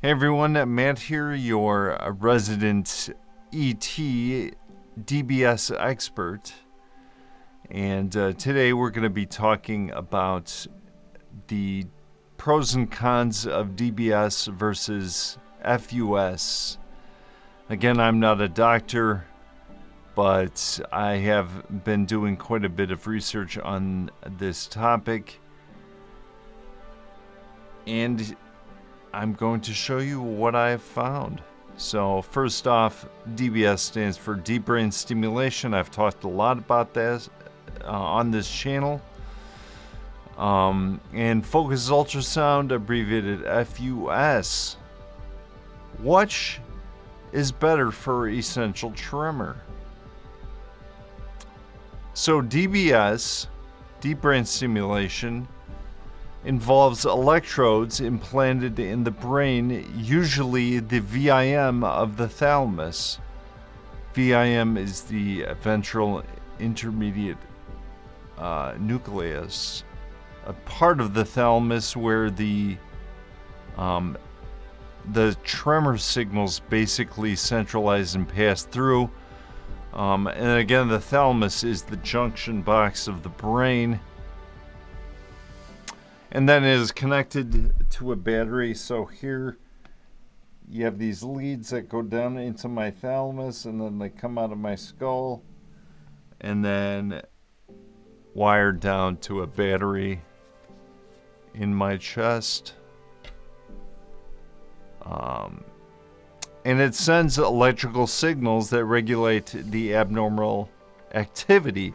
Hey everyone, Matt here, your resident ET DBS expert. And today we're going to be talking about the pros and cons of DBS versus FUS. Again, I'm not a doctor, but I have been doing quite a bit of research on this topic. And I'm going to show you what I have found. So first off, DBS stands for Deep Brain Stimulation. I've talked a lot about this on this channel. And Focused Ultrasound, abbreviated FUS. Which is better for essential tremor? So DBS, Deep Brain Stimulation, involves electrodes implanted in the brain, usually the VIM of the thalamus. VIM is the ventral intermediate nucleus, a part of the thalamus where the tremor signals basically centralize and pass through. And again, the thalamus is the junction box of the brain. And then it is connected to a battery. So here you have these leads that go down into my thalamus, and then they come out of my skull, and then wired down to a battery in my chest. And it sends electrical signals that regulate the abnormal activity.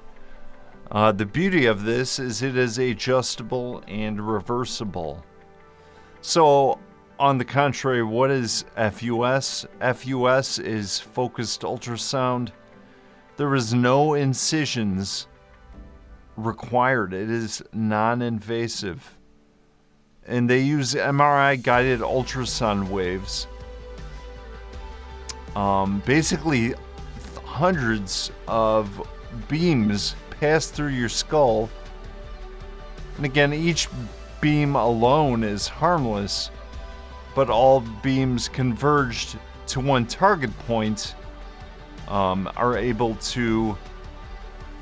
The beauty of this is it is adjustable and reversible. So, on the contrary, what is FUS? FUS is Focused Ultrasound. There is no incisions required. It is non-invasive. And they use MRI-guided ultrasound waves. Basically, hundreds of beams pass through your skull, and again, each beam alone is harmless, but all beams converged to one target point are able to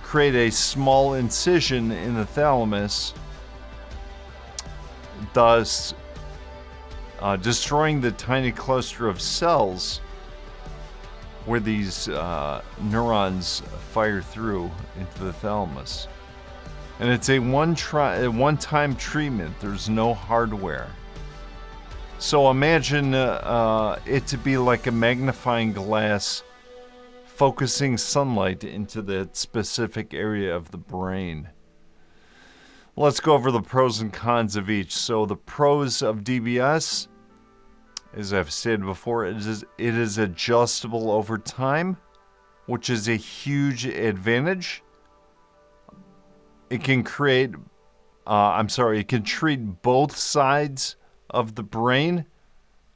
create a small incision in the thalamus, thus destroying the tiny cluster of cells where these neurons fire through into the thalamus. And it's a one-time treatment. There's no hardware. So imagine it to be like a magnifying glass focusing sunlight into that specific area of the brain. Let's go over the pros and cons of each. So the pros of DBS, as I've stated before, it is adjustable over time, which is a huge advantage. It can treat both sides of the brain.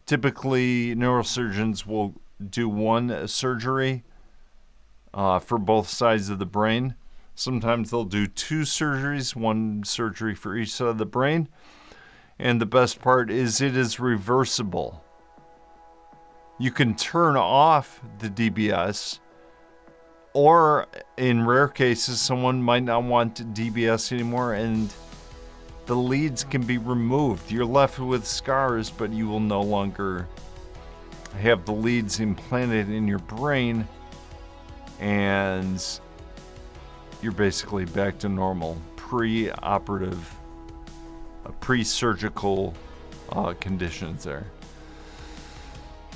Typically, neurosurgeons will do one surgery for both sides of the brain. Sometimes they'll do two surgeries, one surgery for each side of the brain. And the best part is it is reversible. You can turn off the DBS, or in rare cases, someone might not want DBS anymore and the leads can be removed. You're left with scars, but you will no longer have the leads implanted in your brain, and you're basically back to normal, pre-operative, pre-surgical conditions there.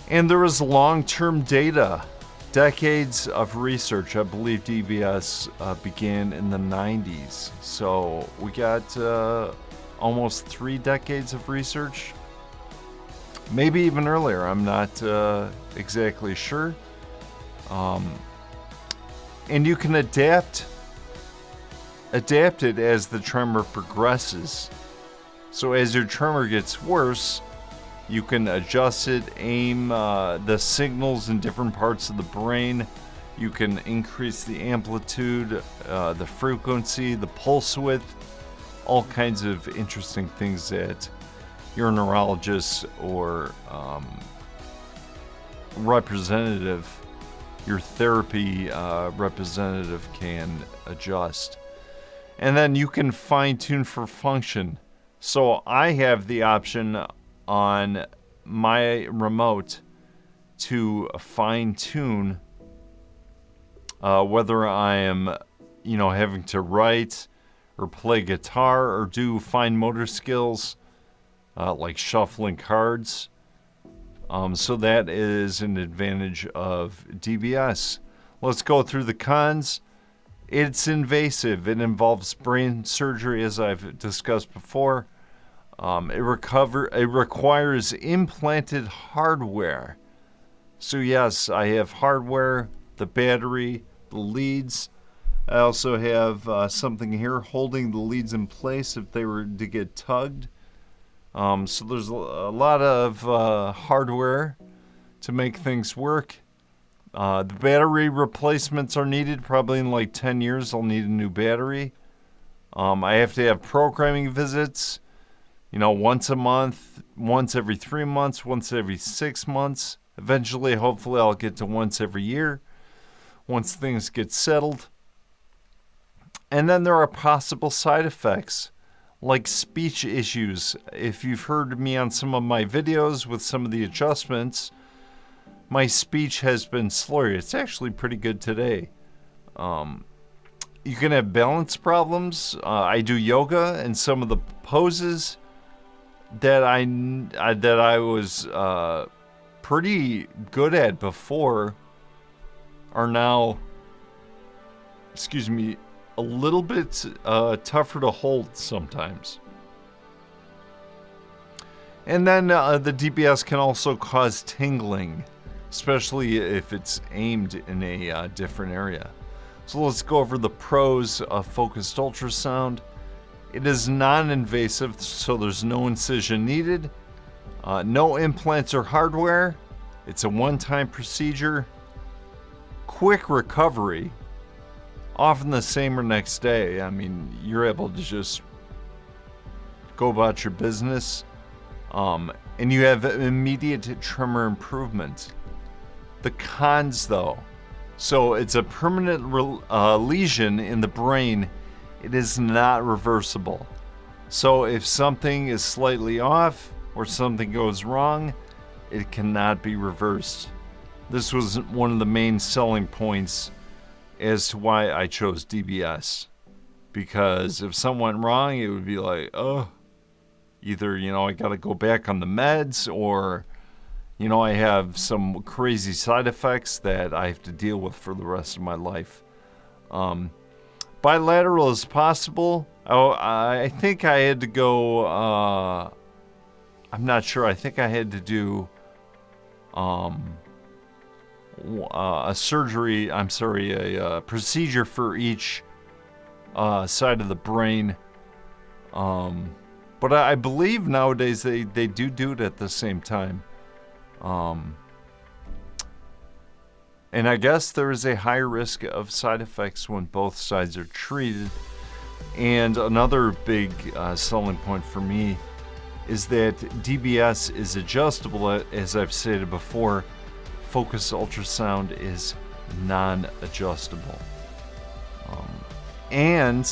And there is long-term data, decades of research. I believe DBS began in the 90s. So we got almost 3 decades of research. Maybe even earlier, I'm not exactly sure. And you can adapt it as the tremor progresses. So as your tremor gets worse, you can adjust it, aim the signals in different parts of the brain. You can increase the amplitude, the frequency, the pulse width, all kinds of interesting things that your neurologist or representative, your therapy representative can adjust. And then you can fine tune for function. So I have the option on my remote to fine tune whether I am, having to write or play guitar or do fine motor skills like shuffling cards. So that is an advantage of DBS. Let's go through the cons. It's invasive. It involves brain surgery, as I've discussed before. It requires implanted hardware. So yes, I have hardware, the battery, the leads. I also have something here holding the leads in place if they were to get tugged. So there's a lot of hardware to make things work. The battery replacements are needed. Probably in like 10 years, I'll need a new battery. I have to have programming visits, once a month, once every 3 months, once every 6 months. Eventually, hopefully, I'll get to once every year, once things get settled. And then there are possible side effects, like speech issues. If you've heard me on some of my videos with some of the adjustments, my speech has been slurry. It's actually pretty good today. You can have balance problems. I do yoga, and some of the poses that I was pretty good at before are now, a little bit tougher to hold sometimes. And then the DBS can also cause tingling, especially if it's aimed in a different area. So let's go over the pros of Focused Ultrasound. It is non-invasive, so there's no incision needed. No implants or hardware. It's a one-time procedure. Quick recovery. Often the same or next day. I mean, you're able to just go about your business. And you have immediate tremor improvement. The cons, though. So it's a permanent lesion in the brain. It is not reversible. So if something is slightly off or something goes wrong, it cannot be reversed. This was one of the main selling points as to why I chose DBS. Because if something went wrong, it would be like, either, I got to go back on the meds, or, I have some crazy side effects that I have to deal with for the rest of my life. Bilateral is possible. I think I had to go, I'm not sure. I think I had to do a procedure for each side of the brain. But I believe nowadays they do it at the same time. And I guess there is a higher risk of side effects when both sides are treated. And another big selling point for me is that DBS is adjustable, as I've stated before. Focused Ultrasound is non-adjustable. And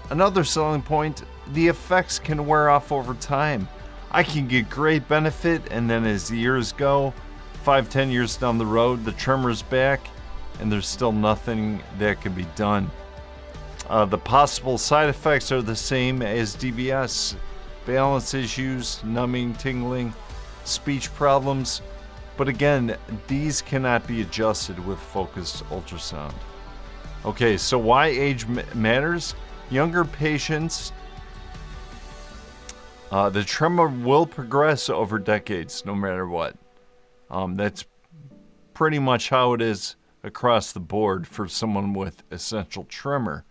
another selling point, the effects can wear off over time. I can get great benefit, and then as the years go, 5-10 years down the road, the tremor's back, and there's still nothing that can be done. The possible side effects are the same as DBS. Balance issues, numbing, tingling, speech problems. But again, these cannot be adjusted with Focused Ultrasound. Okay, so why age matters? Younger patients, the tremor will progress over decades, no matter what. That's pretty much how it is across the board for someone with essential tremor.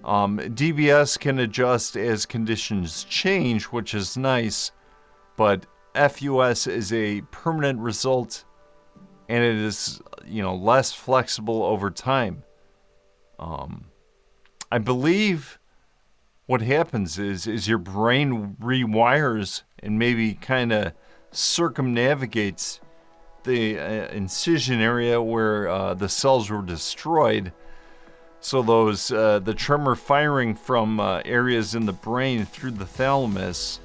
DBS can adjust as conditions change, which is nice, but FUS is a permanent result, and it is, less flexible over time. I believe what happens is your brain rewires and maybe kind of circumnavigates the incision area where the cells were destroyed. So those the tremor firing from areas in the brain through the thalamus,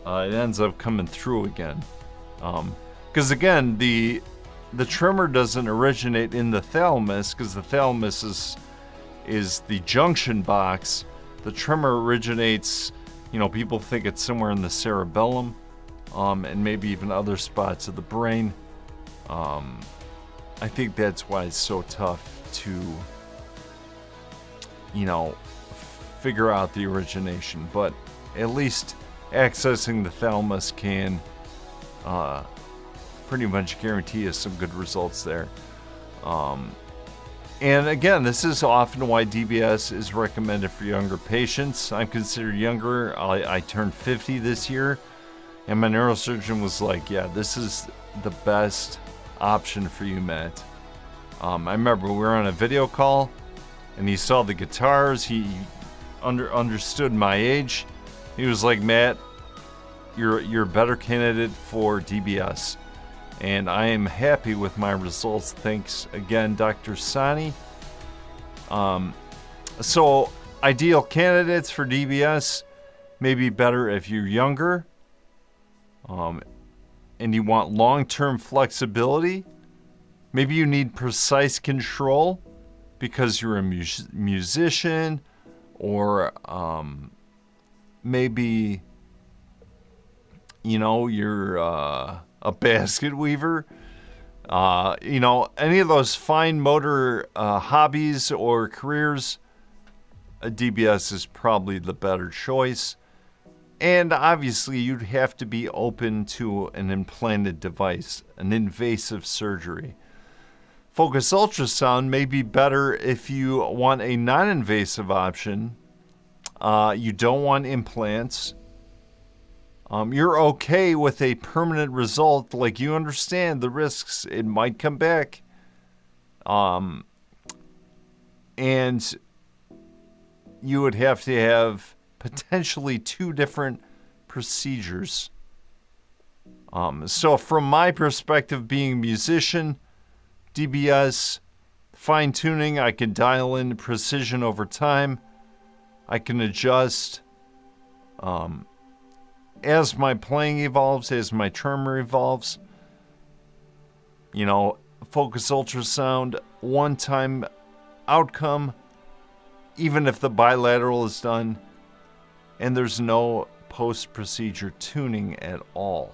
it ends up coming through again. Because again, the tremor doesn't originate in the thalamus, because the thalamus is the junction box. The tremor originates, people think it's somewhere in the cerebellum, and maybe even other spots of the brain. I think that's why it's so tough to, figure out the origination. But at least accessing the thalamus can pretty much guarantee us some good results there. And again, this is often why DBS is recommended for younger patients. I'm considered younger. I turned 50 this year, and my neurosurgeon was like, yeah, this is the best option for you, Matt. I remember we were on a video call, and he saw the guitars. He understood my age. He was like, Matt, you're a better candidate for DBS. And I am happy with my results. Thanks again, Dr. Sani. So ideal candidates for DBS may be better if you're younger, and you want long-term flexibility. Maybe you need precise control because you're a musician, or maybe you're a basket weaver. Any of those fine motor hobbies or careers, a DBS is probably the better choice. And obviously, you'd have to be open to an implanted device, an invasive surgery. Focused ultrasound may be better if you want a non-invasive option. You don't want implants. You're okay with a permanent result, like you understand the risks. It might come back. And you would have to have potentially 2 different procedures. So from my perspective, being a musician, DBS, fine-tuning, I can dial in precision over time. I can adjust as my playing evolves, as my tremor evolves. Focused ultrasound, one-time outcome, even if the bilateral is done, and there's no post-procedure tuning at all.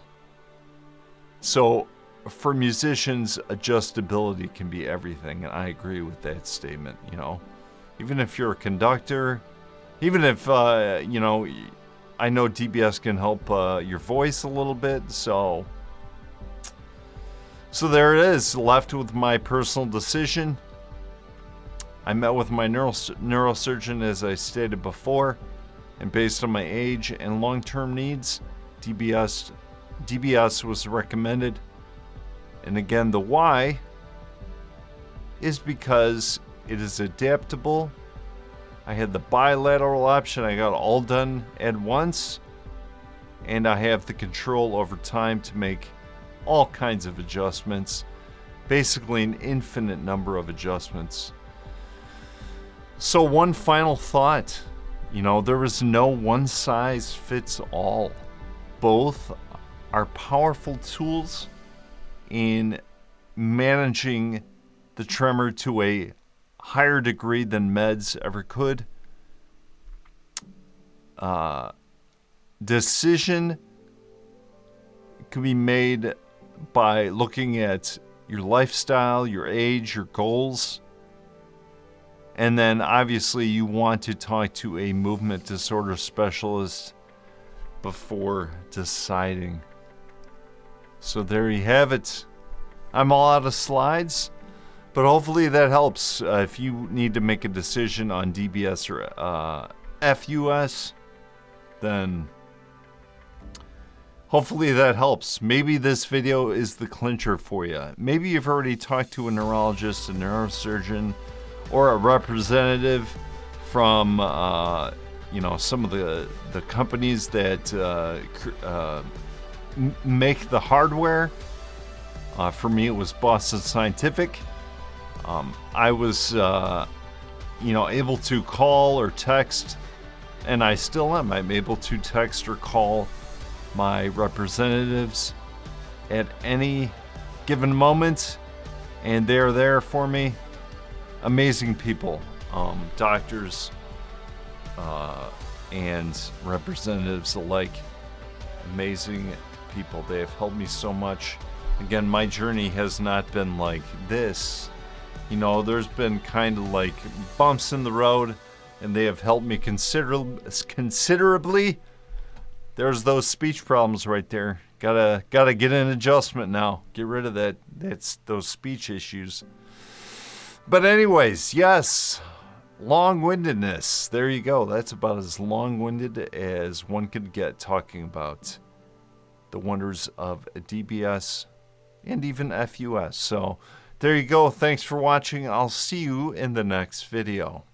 So for musicians, adjustability can be everything, and I agree with that statement. Even if you're a conductor, even if I know DBS can help your voice a little bit. So there it is, left with my personal decision. I met with my neurosurgeon, as I stated before, and based on my age and long-term needs, DBS was recommended. And again, the why is because it is adaptable. I had the bilateral option. I got all done at once. And I have the control over time to make all kinds of adjustments. Basically an infinite number of adjustments. So one final thought. There is no one size fits all. Both are powerful tools in managing the tremor to a higher degree than meds ever could. Decision can be made by looking at your lifestyle, your age, your goals. And then obviously you want to talk to a movement disorder specialist before deciding. So there you have it. I'm all out of slides, but hopefully that helps. If you need to make a decision on DBS or FUS, then hopefully that helps. Maybe this video is the clincher for you. Maybe you've already talked to a neurologist, a neurosurgeon, or a representative from you know, some of the companies that make the hardware. For me, it was Boston Scientific. I was, you know, able to call or text, and I still am. I'm able to text or call my representatives at any given moment, and they're there for me. Amazing people, doctors and representatives alike. Amazing people. They have helped me so much. Again, my journey has not been like this. You know, there's been kind of like bumps in the road, and they have helped me considerably. There's those speech problems right there. Gotta get an adjustment now. Get rid of that's those speech issues. But anyways, yes, long-windedness. There you go. That's about as long-winded as one could get talking about the wonders of DBS and even FUS. So there you go. Thanks for watching. I'll see you in the next video.